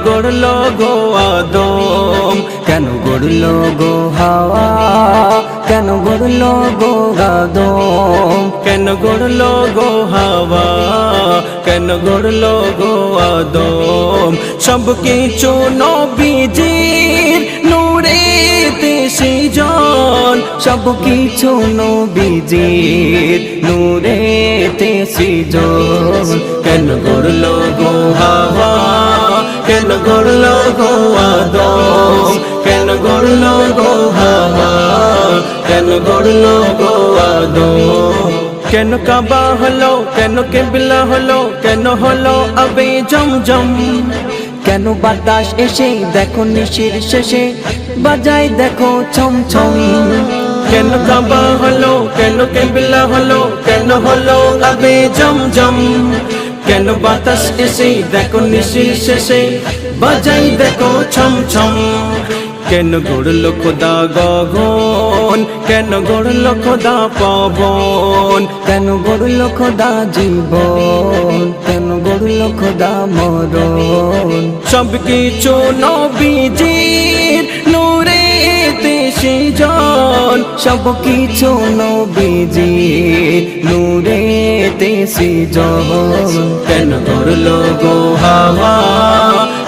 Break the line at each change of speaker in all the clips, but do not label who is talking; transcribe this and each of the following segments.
গড়লো গো আদম, কেন গড়লো গো হাওয়া, কেন গড়লো গো আদম, কেন গড়লো গো হাওয়া, কেন গড়লো গো আদম। সব কিছু নবীজির নূরেতে সৃজন, সব কিছু নবীজির নূরেতে সৃজন। কেন গড়লো গো হাওয়া, কেন গড়লো গো আদম, কেন গড়লো গো হাওয়া, কেন গড়লো গো আদম। কেন কাবা হলো, কেন কিবলা হলো, কেন হলো আবে জমজম, কেন বাতাস এসে দেখো নিশির শেষে বাজায় দেখো ছম ছম। কেন কাবা হলো, কেন কিবলা হলো, কেন হলো আবে জমজম, কেন বাতাস এসে দেখো নিশির শেষে বাজাই দেখো ছম ছম। কেন গড়লো খোদা গগন, কেন গড়লো খোদা পবন, কেন গড়লো খোদা জীবন, কেন গড়লো খোদা মরণ। সব কিছু নবীজির নূরেতে সৃজন, সব কিছু নবীজির নূরেতে সৃজন। কেন গড়লো গো হাওয়া,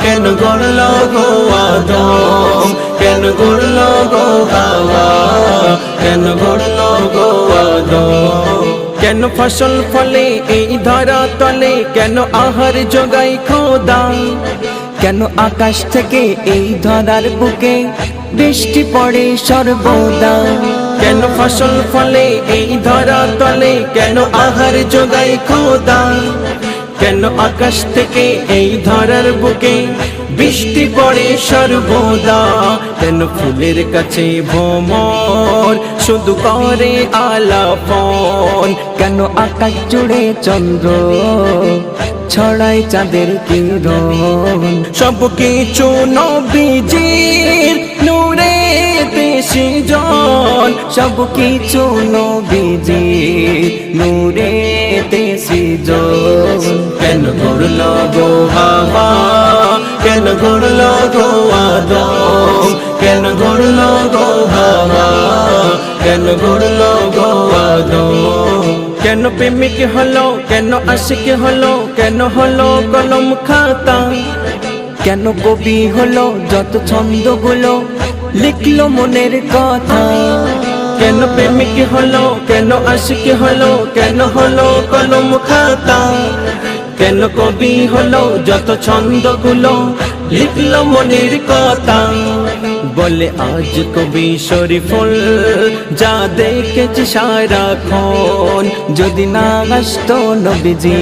কেন গড়লো গো আদম, কেন গড়লো গো হাওয়া, কেন গড়লো গো আদম। কেন ফসল ফলে এই ধরা তলে, কেন আহার জোগাই খোদা, কেন আকাশ থেকে এই ধরার বুকে বৃষ্টি পড়ে সর্বদা। কেন ফসল ফলে এই ধরা তলে, কেন আহার জোগাই খোদা, কেন আকাশ থেকে এই ধরার বুকে বৃষ্টি পড়ে সর্বদা। কেন ফুলের কাছে ভ্রমর শুধু করে আলাপন, কেন আকাশ জুড়ে চন্দ্র ছড়ায় চাঁদের কিরণ। সব কিছু নবীজির নূরেতে সৃজন, সব কিছু নবীজির নূরেতে সৃজন। কেন গড়লো গো হাওয়া, কেন গড়লো গো আদম, কেন গড়লো গো হাওয়া, কেন গড়লো গো আদম। কেন প্রেমিক হলো, কেন আশিক হলো, কেন হলো কলম খাতা, কেন কবি হলো যত ছন্দগুলো লিখলো মনের কথা। কেন প্রেমিক হলো, কেন আশিক হলো, কেন হলো কলম খাতা, কেন কবি হলো যত ছন্দগুলো লিখলো মনের কথা। বলে আজ কবি শরীফুল যা দেখেছি সারাক্ষণ, যদি না আসতো নবীজি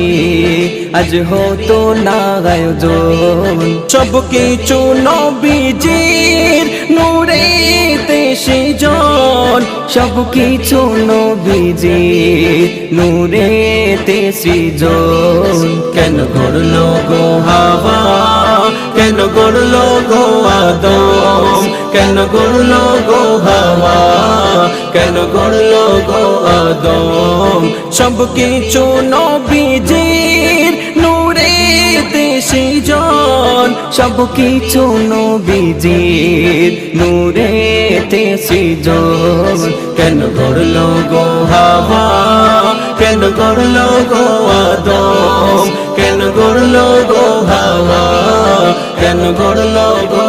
আজ হতো না আয়োজন। সব কিছু নবীজির নূরেতে সৃজন, সব কিছু নবীজির নূরেতে সৃজন। কেন গড়লো গো হাওয়া, কেন গড়লো গো আদম, কেন গড়লো গো হাওয়া, কেন গড়লো গো আদম। সব কিছু নবীজির নূরেতে সৃজন, সব কিছু নবীজির নূরেতে সৃজন। কেন গড়লো গো হাওয়া, কেন গড়লো গো আদম, কেন গড়লো গো হাওয়া, কেন গড়লো গো